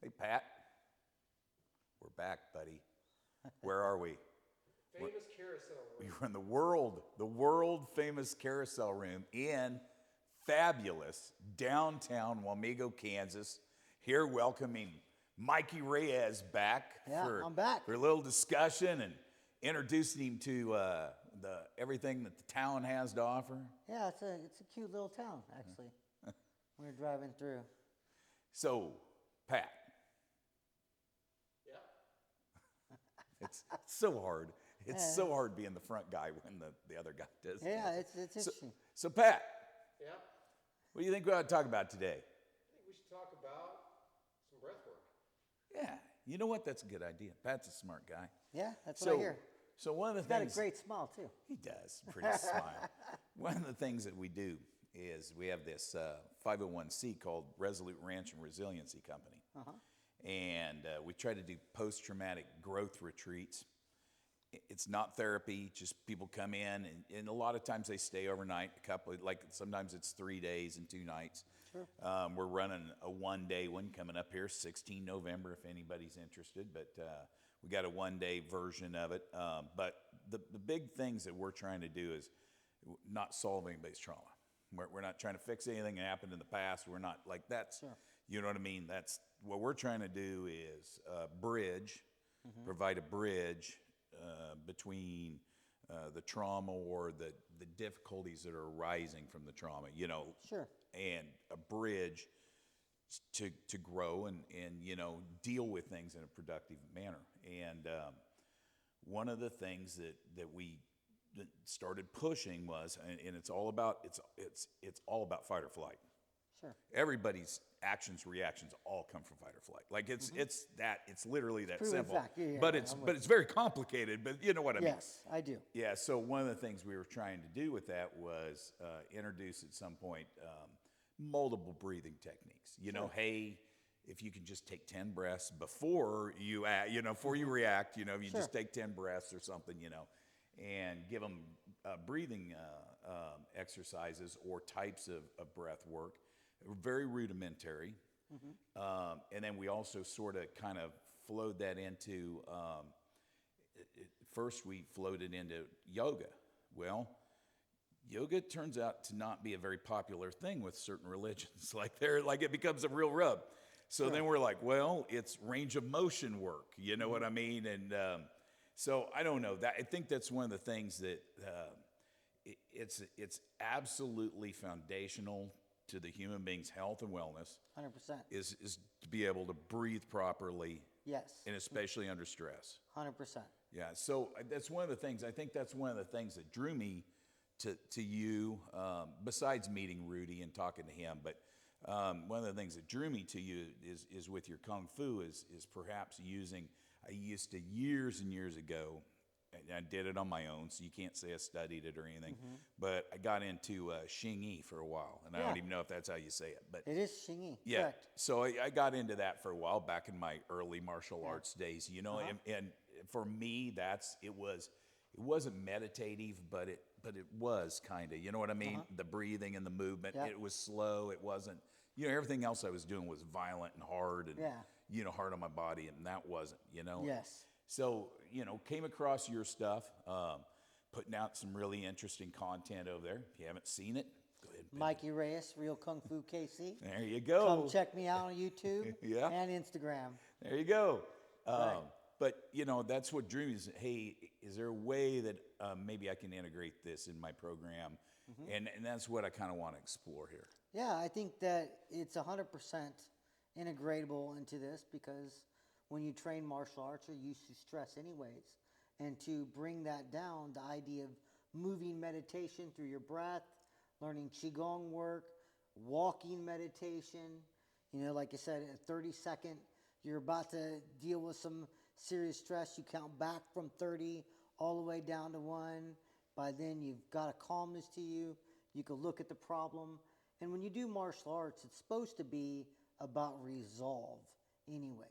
Hey, Pat. We're back, buddy. Where are we? Famous carousel room. We're in the world famous carousel room in fabulous downtown Wamego, Kansas. Here welcoming Mikey Reyes back I'm back. for a little discussion and introducing him to everything that the town has to offer. Yeah, it's a cute little town, actually. We're driving through. So, Pat, Yeah. it's so hard. It's so hard being the front guy when the other guy does. Yeah, it's interesting. So, Pat, Yeah. what do you think we ought to talk about today? I think we should talk about some breath work. Yeah, you know what? That's a good idea. Pat's a smart guy. Yeah, that's what I hear. So one of the He's got a things great smile, too. he does, pretty smile. One of the things that we do is we have this 501c called Resolute Ranch and Resiliency Company, and we try to do post-traumatic growth retreats. It's not therapy; just people come in, and a lot of times they stay overnight. Sometimes it's 3 days and 2 nights. Sure. We're running a one-day one coming up here, 16 November, if anybody's interested. But we got a one-day version of it. But the big things that we're trying to do is not solve anybody's trauma. We're not trying to fix anything that happened in the past. We're not like that's, Sure. You know what I mean? That's what we're trying to do is bridge, provide a bridge between the trauma or the difficulties that are arising from the trauma, Sure. and a bridge to grow and deal with things in a productive manner. And one of the things that we started pushing was, and it's all about it's all about fight or flight. Sure. Everybody's reactions all come from fight or flight. Like it's literally that Proven simple. fact. Yeah, but yeah, it's very complicated. But you know what I mean? Yes, I do. Yeah. So one of the things we were trying to do with that was introduce at some point multiple breathing techniques. Hey, if you can just take 10 breaths before you before you react, if you just take 10 breaths or something, and give them breathing exercises or types of breath work. Very rudimentary. And then we also sort of kind of flowed that into, first we floated into yoga. Well, yoga turns out to not be a very popular thing with certain religions. Like it becomes a real rub. So then we're like, well, it's range of motion work. You know what I mean? And so I don't know. I think that's one of the things that it's absolutely foundational to the human being's health and wellness. 100%. Is to be able to breathe properly. Yes. And especially under stress. 100%. Yeah. So that's one of the things. I think that's one of the things that drew me to you. Besides meeting Rudy and talking to him, but one of the things that drew me to you is with your kung fu is perhaps using. I used to years and years ago. I did it on my own, so you can't say I studied it or anything. But I got into Xing for a while, and I don't even know if that's how you say it. But it is Xing. yeah, Correct. so I got into that for a while back in my early martial arts days. And for me, it wasn't meditative, but it was kind of, you know what I mean? The breathing and the movement. Yeah. It was slow. It wasn't, everything else I was doing was violent and hard and hard on my body, and that wasn't, Yes. So, came across your stuff, putting out some really interesting content over there. If you haven't seen it, go ahead. Mikey Reyes, Real Kung Fu KC. There you go. Come check me out on YouTube Yeah. and Instagram. There you go. Right. But, that's what drew me is, hey, is there a way that maybe I can integrate this in my program? And that's what I kind of want to explore here. Yeah, I think that it's 100% integratable into this because when you train martial arts, you're used to stress anyways. And to bring that down, the idea of moving meditation through your breath, learning Qigong work, walking meditation, like I said, a 30-second, you're about to deal with some serious stress, you count back from 30 all the way down to 1. By then, you've got a calmness to you. You can look at the problem. And when you do martial arts, it's supposed to be about resolve anyways.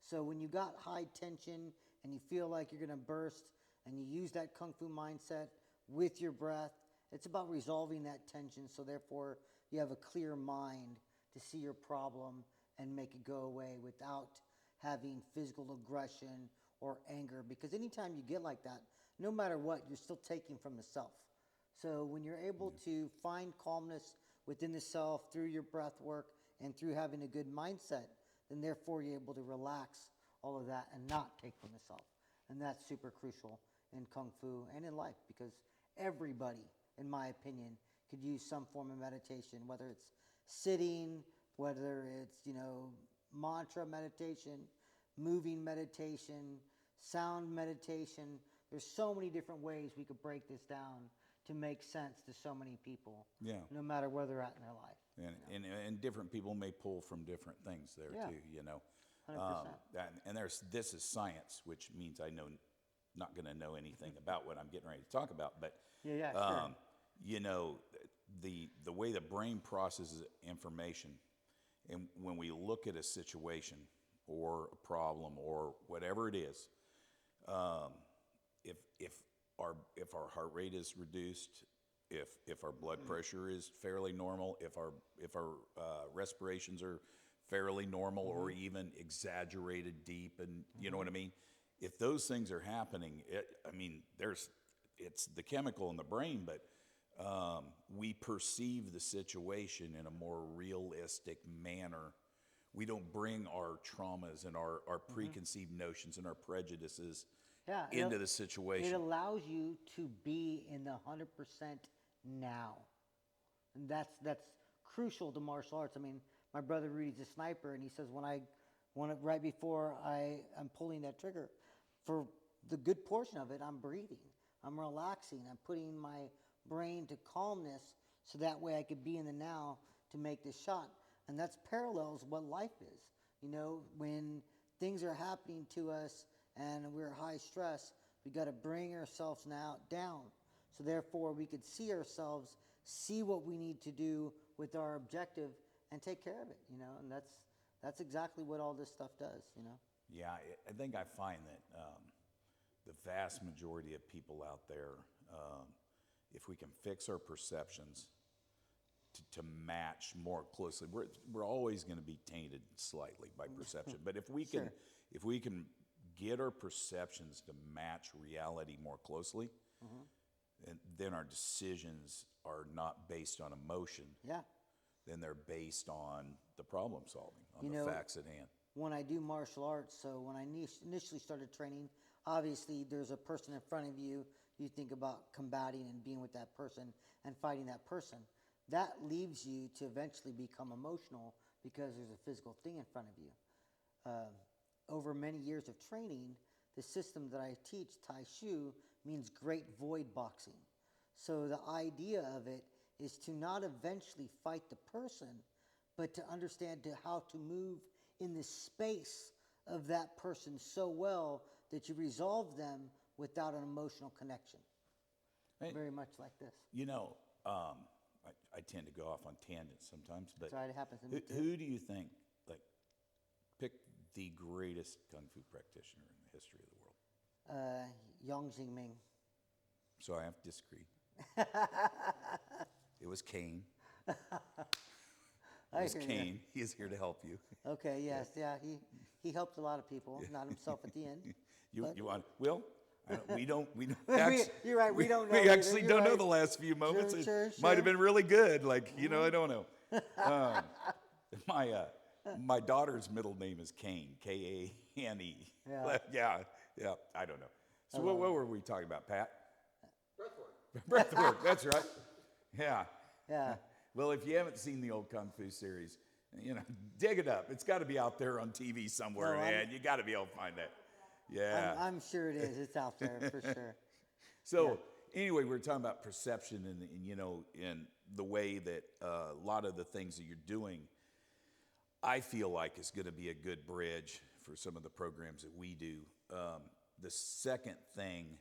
So when you got high tension and you feel like you're going to burst and you use that Kung Fu mindset with your breath, it's about resolving that tension. So therefore, you have a clear mind to see your problem and make it go away without having physical aggression or anger. Because anytime you get like that, no matter what, you're still taking from the self. So when you're able to find calmness within the self through your breath work and through having a good mindset, then therefore you're able to relax all of that and not take from the self. And that's super crucial in Kung Fu and in life, because everybody, in my opinion, could use some form of meditation, whether it's sitting, whether it's, mantra meditation, moving meditation, sound meditation. There's so many different ways we could break this down to make sense to so many people, Yeah. no matter where they're at in their life. And different people may pull from different things there Yeah. too, 100%. And this is science, which means I know not going to know anything about what I'm getting ready to talk about, but Yeah, sure. The way the brain processes information, and when we look at a situation or a problem or whatever it is, if our heart rate is reduced, if our blood pressure is fairly normal, if our respirations are fairly normal or even exaggerated deep, and you know what I mean, if those things are happening, it's the chemical in the brain, but we perceive the situation in a more realistic manner. We don't bring our traumas and our preconceived notions and our prejudices into the situation. It allows you to be in the 100% now. And that's crucial to martial arts. I mean, my brother Rudy's a sniper, and he says right before I'm pulling that trigger, for the good portion of it, I'm breathing, I'm relaxing, I'm putting my brain to calmness, so that way I could be in the now to make this shot. And that's parallels what life is. When things are happening to us and we're high stress, we got to bring ourselves now down, so therefore we could see ourselves, see what we need to do with our objective, and take care of it. And that's exactly what all this stuff does. Yeah, I think I find that the vast majority of people out there, if we can fix our perceptions to match more closely, we're always going to be tainted slightly by perception. But if we can, if we can get our perceptions to match reality more closely, and then our decisions are not based on emotion. Yeah. Then they're based on the problem solving, on the facts at hand. When I do martial arts, so when I initially started training, obviously there's a person in front of you. You think about combating and being with that person and fighting that person. That leaves you to eventually become emotional because there's a physical thing in front of you. Over many years of training, the system that I teach, Tai Chi, means great void boxing. So the idea of it is to not eventually fight the person, but to understand how to move in the space of that person so well that you resolve them without an emotional connection. Very much like this. I tend to go off on tangents sometimes, but That's right, it happens to me too. who do you think, pick the greatest Kung Fu practitioner in the history of the world? Yang Jingming. So I have to disagree. It was Kane. It was Kane. He is here to help you. Okay, yes, yeah, he helped a lot of people, not himself at the end. You want Will? We don't. You're right. We don't know. We actually either. don't You're know right. the last few moments. Sure, Might have sure. been really good. I don't know. My daughter's middle name is Kane. Kane. Yeah. Yeah. I don't know. So what were we talking about, Pat? Breathwork. Breathwork. That's right. Yeah. Yeah. Well, if you haven't seen the old Kung Fu series, dig it up. It's got to be out there on TV somewhere, man. You got to be able to find that. Yeah. I'm sure it is. It's out there for sure. So anyway, we're talking about perception and the way that a lot of the things that you're doing, I feel like is going to be a good bridge for some of the programs that we do. The second thing,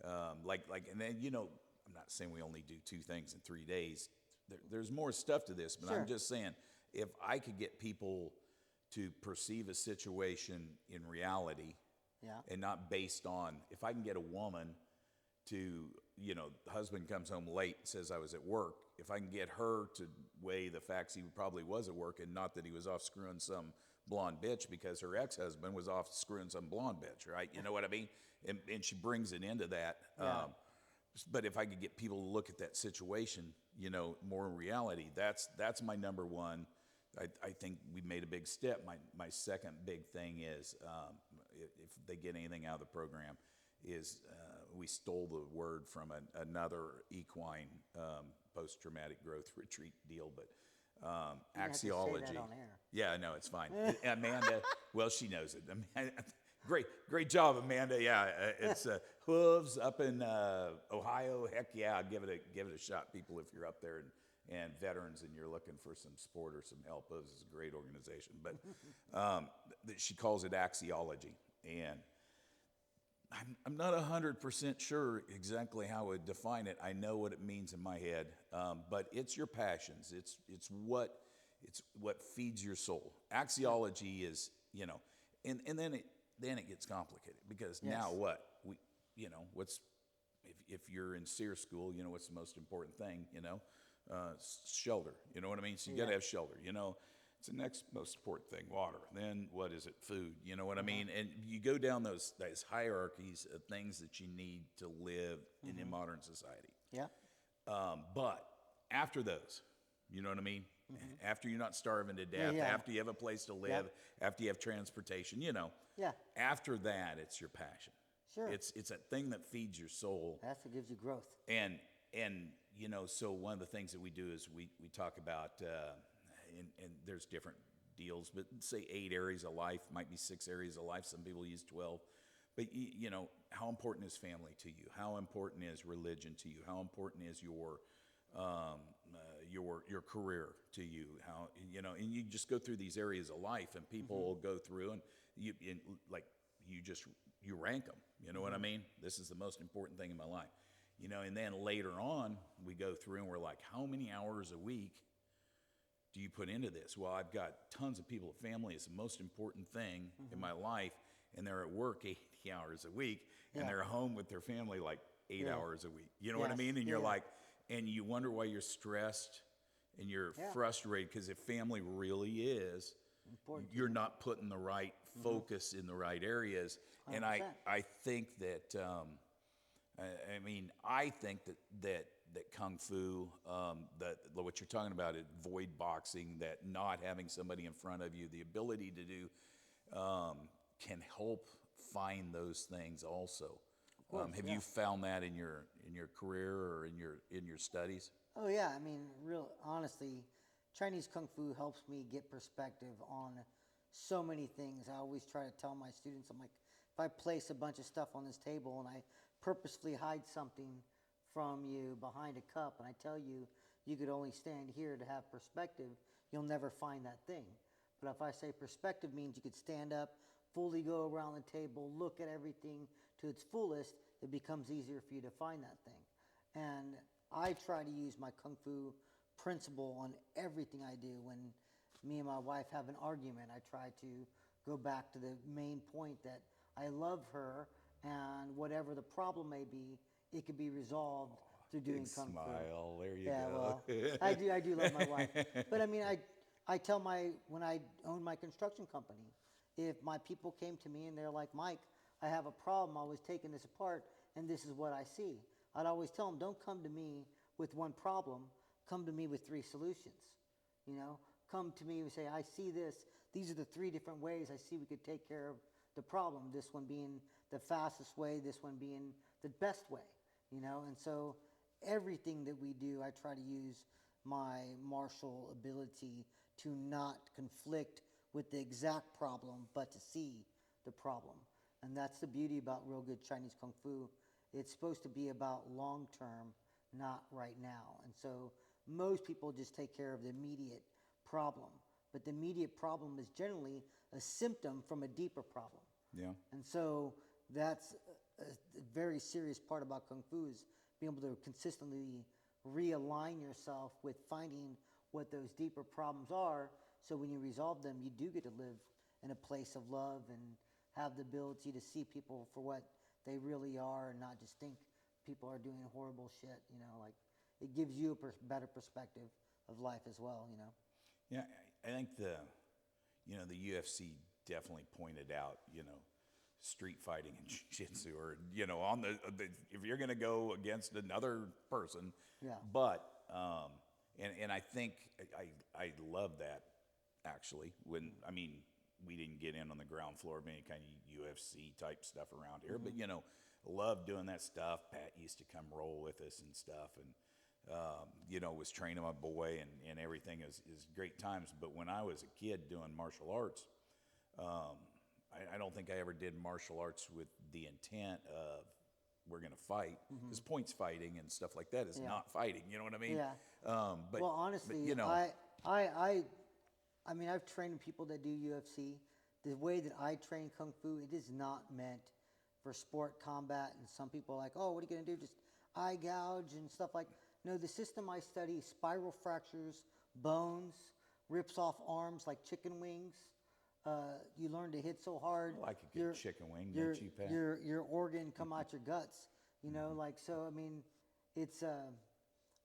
and then, I'm not saying we only do 2 things in 3 days. There's more stuff to this, but Sure. I'm just saying, if I could get people to perceive a situation in reality, Yeah. and not based on, if I can get a woman to the husband comes home late, says I was at work. If I can get her to weigh the facts, he probably was at work, and not that he was off screwing some blonde bitch because her ex-husband was off screwing some blonde bitch, right? You know what I mean? And she brings it into that. Yeah. But if I could get people to look at that situation, more in reality, that's my number one. I think we made a big step. My second big thing is, if they get anything out of the program, is we stole the word from another equine post-traumatic growth retreat deal, but You have to say axiology. that on air. Yeah, no, it's fine. Amanda, well, she knows it. Great job, Amanda. Yeah, it's hooves up in Ohio. Heck yeah, give it a shot, people, if you're up there and veterans and you're looking for some support or some help. Hooves is a great organization, but she calls it axiology, and I'm not 100% sure exactly how I would define it. I know what it means in my head, but it's your passions. It's what feeds your soul. Axiology is, and then it gets complicated because now what what's if you're in SEER school, what's the most important thing? Shelter. You know what I mean? So you got to have shelter. It's the next most important thing, water. Then what is it? Food. You know what I mean? And you go down those hierarchies of things that you need to live in a modern society. Yeah. But after those, you know what I mean? After you're not starving to death, Yeah. after you have a place to live, after you have transportation, Yeah. after that, it's your passion. Sure. It's that thing that feeds your soul. That's what gives you growth. And so one of the things that we do is we talk about, and there's different deals, but say 8 areas of life, might be 6 areas of life. Some people use 12. But, how important is family to you? How important is religion to you? How important is your career to you? How, and you just go through these areas of life, and people will go through and you rank them. You know what I mean? This is the most important thing in my life. And then later on, we go through and we're like, how many hours a week do you put into this? Well, I've got tons of people. Family is the most important thing in my life, and they're at work 80 hours a week, and they're home with their family like 8 hours a week. You know what I mean? And you're like, and you wonder why you're stressed and you're frustrated, because if family really is important, you're not putting the right focus in the right areas. 100%. And I think that, I think that Kung Fu, that what you're talking about, void boxing, that not having somebody in front of you, the ability to do, can help find those things also. Have you found that in your career or in your studies? Oh yeah, real honestly, Chinese Kung Fu helps me get perspective on so many things. I always try to tell my students, I'm like, if I place a bunch of stuff on this table and I purposefully hide something from you behind a cup, and I tell you, you could only stand here to have perspective, you'll never find that thing. But if I say perspective means you could stand up, fully go around the table, look at everything to its fullest, it becomes easier for you to find that thing. And I try to use my Kung Fu principle on everything I do. When me and my wife have an argument, I try to go back to the main point that I love her, and whatever the problem may be, it could be resolved through doing Big Kung smile. Fu. There you Well, go. I do love my wife. But I tell when I owned my construction company, if my people came to me and they're like, Mike, I have a problem, I was taking this apart, and this is what I see. I'd always tell them, don't come to me with one problem, come to me with 3 solutions. Come to me and say, I see this, these are the 3 different ways I see we could take care of the problem, this one being the fastest way, this one being the best way, and so everything that we do, I try to use my martial ability to not conflict with the exact problem, but to see the problem. And that's the beauty about real good Chinese Kung Fu. It's supposed to be about long term, not right now. And so most people just take care of the immediate problem. But the immediate problem is generally a symptom from a deeper problem. Yeah. And so that's a very serious part about Kung Fu, is being able to consistently realign yourself with finding what those deeper problems are, so when you resolve them, you do get to live in a place of love and have the ability to see people for what they really are, and not just think people are doing horrible shit, you know, like it gives you a better perspective of life as well, you know. Yeah, I think the UFC definitely pointed out, street fighting and jiu-jitsu, or on if you're going to go against another person. Yeah. But and I think I love that, actually. When we didn't get in on the ground floor of any kind of UFC type stuff around here, but love doing that stuff. Pat used to come roll with us and stuff, and was training my boy, and everything is great times. But when I was a kid doing martial arts, I don't think I ever did martial arts with the intent of we're going to fight, because points fighting and stuff like that is not fighting. You know what I mean? Yeah. But well, honestly, but, I mean, I've trained people that do UFC. The way that I train Kung Fu, it is not meant for sport combat. And some people are like, oh, what are you going to do? Just eye gouge and stuff like. No, the system I study, spiral fractures, bones, rips off arms like chicken wings. You learn to hit so hard. I like a good chicken wing, your, don't you, Pat? your organ come out your guts. You know, like, so, I mean, it's,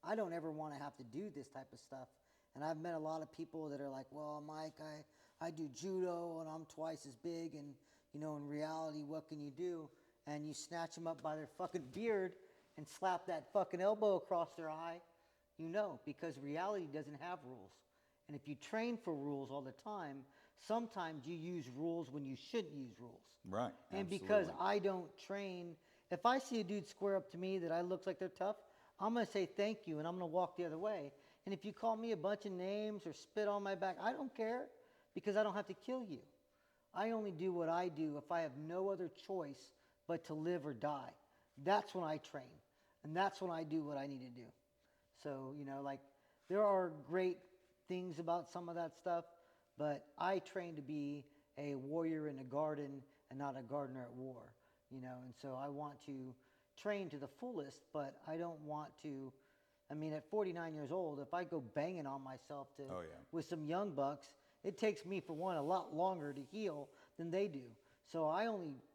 I don't ever want to have to do this type of stuff. And I've met a lot of people that are like, well, Mike, I do judo and I'm twice as big. And, in reality, what can you do? And you snatch them up by their fucking beard and slap that fucking elbow across their eye, because reality doesn't have rules. And if you train for rules all the time, sometimes you use rules when you shouldn't use rules. Right. And absolutely. because I don't train, if I see a dude square up to me that I look like they're tough, I'm going to say thank you and I'm going to walk the other way. And if you call me a bunch of names or spit on my back, I don't care, because I don't have to kill you. I only do what I do if I have no other choice but to live or die. That's when I train. And that's when I do what I need to do. So, like, there are great things about some of that stuff, but I train to be a warrior in a garden and not a gardener at war, and so I want to train to the fullest, but I don't want to, at 49 years old, if I go banging on myself with some young bucks, it takes me, for one, a lot longer to heal than they do. So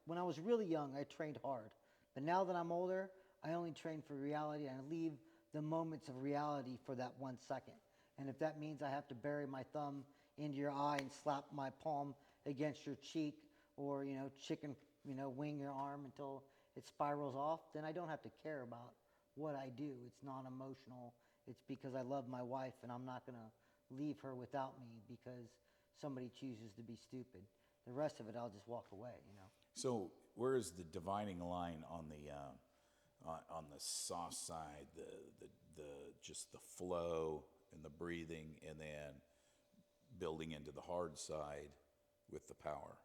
when I was really young, I trained hard. But now that I'm older, I only train for reality, and I leave the moments of reality for that 1 second. And if that means I have to bury my thumb into your eye and slap my palm against your cheek, or, chicken, wing your arm until it spirals off, then I don't have to care about what I do. It's non-emotional. It's because I love my wife, and I'm not going to leave her without me because somebody chooses to be stupid. The rest of it, I'll just walk away, So where is the dividing line on the soft side, the just the flow and the breathing, and then building into the hard side with the power?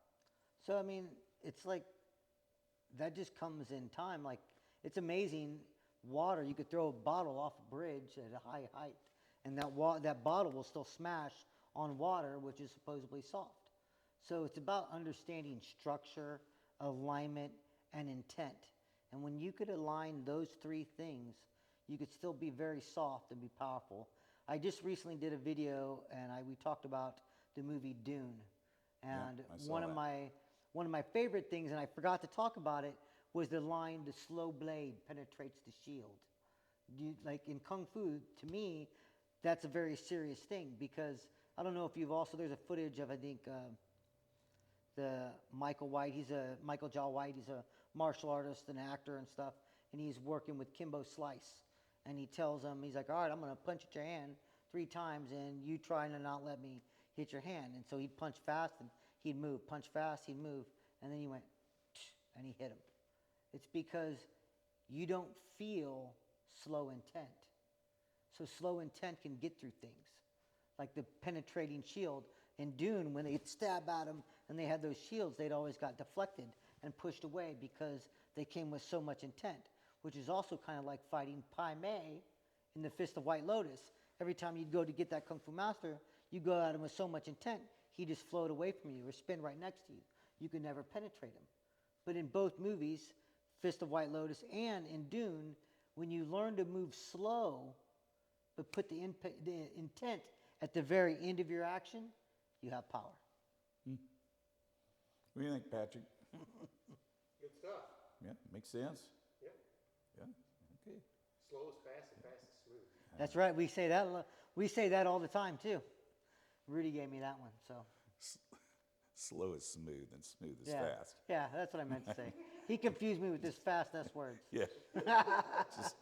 So, it's like, that just comes in time. Like, it's amazing. Water, you could throw a bottle off a bridge at a high height, and that bottle will still smash on water, which is supposedly soft. So it's about understanding structure, alignment, and intent. And when you could align those three things, you could still be very soft and be powerful. I just recently did a video, and we talked about the movie Dune. And I saw that. One of my favorite things, and I forgot to talk about it, was the line, "The slow blade penetrates the shield." Like in Kung Fu, to me, that's a very serious thing, because I don't know if there's a footage of, I think, the Michael Jai White, he's a martial artist and actor and stuff, and he's working with Kimbo Slice. And he tells him, he's like, all right, I'm going to punch at your hand 3 times, and you try to not let me hit your hand. And so he'd punch fast, and he'd move, punch fast, he'd move, and then he went, and he hit him. It's because you don't feel slow intent. So slow intent can get through things. Like the penetrating shield. In Dune, when they'd stab at him and they had those shields, they'd always got deflected and pushed away because they came with so much intent, which is also kind of like fighting Pai Mei in the Fist of White Lotus. Every time you'd go to get that Kung Fu master, you go at him with so much intent, he just float away from you or spin right next to you. You could never penetrate him. But in both movies, Fist of White Lotus and in Dune, when you learn to move slow, but put the intent at the very end of your action, you have power. What do you think, Patrick? Good stuff. Yeah, makes sense. Yep. Yeah, Okay. Slow is fast and fast is smooth. That's right. We say that. We say that all the time too. Rudy gave me that one. So Slow is smooth and smooth is yeah, fast. yeah, that's what I meant to say. He confused me with this fast S words. Yeah. just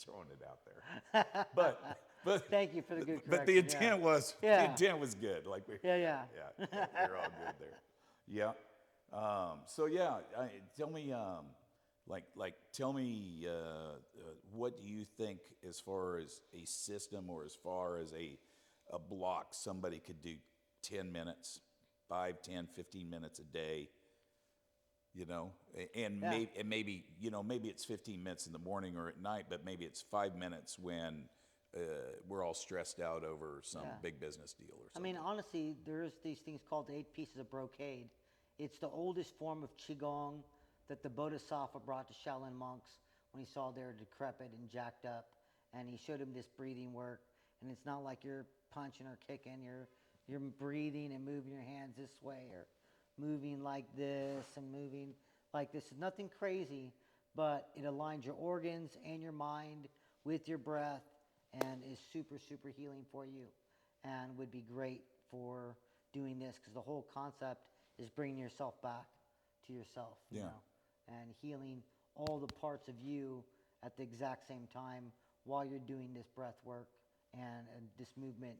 throwing it out there. But Thank you for the good correction. but the intent was Yeah. the intent was good. Like we Yeah. we're all good there. Yeah. So yeah, tell me tell me what do you think as far as a system or as far as a block somebody could do 10 minutes, 5, 10, 15 minutes a day, you know, and Yeah. maybe maybe it's 15 minutes in the morning or at night, but maybe it's 5 minutes when we're all stressed out over some Yeah. big business deal or I something. mean, honestly, there's these things called 8 pieces of brocade. It's the oldest form of qigong that the Bodhisattva brought to Shaolin monks when he saw they're decrepit and jacked up, and he showed them this breathing work. And it's not like you're punching or kicking; you're breathing and moving your hands this way or moving like this and moving like this. It's nothing crazy, but it aligns your organs and your mind with your breath and is super, super healing for you and would be great for doing this because the whole concept is bringing yourself back to yourself, you Yeah. know, and healing all the parts of you at the exact same time while you're doing this breath work and this movement,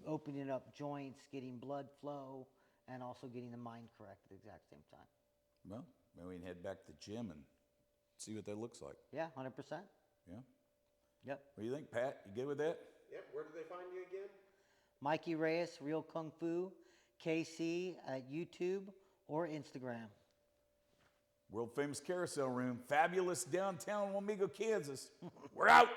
opening up joints, getting blood flow, and also getting the mind correct at the exact same time. Well, maybe we can head back to the gym and see what that looks like. Yeah, 100%. Yeah. Yep. What do you think, Pat? You good with that? Yep, where do they find you again? Mikey Reyes, Real Kung Fu, KC at YouTube or Instagram. World famous carousel room, fabulous downtown Wamego, Kansas. We're out.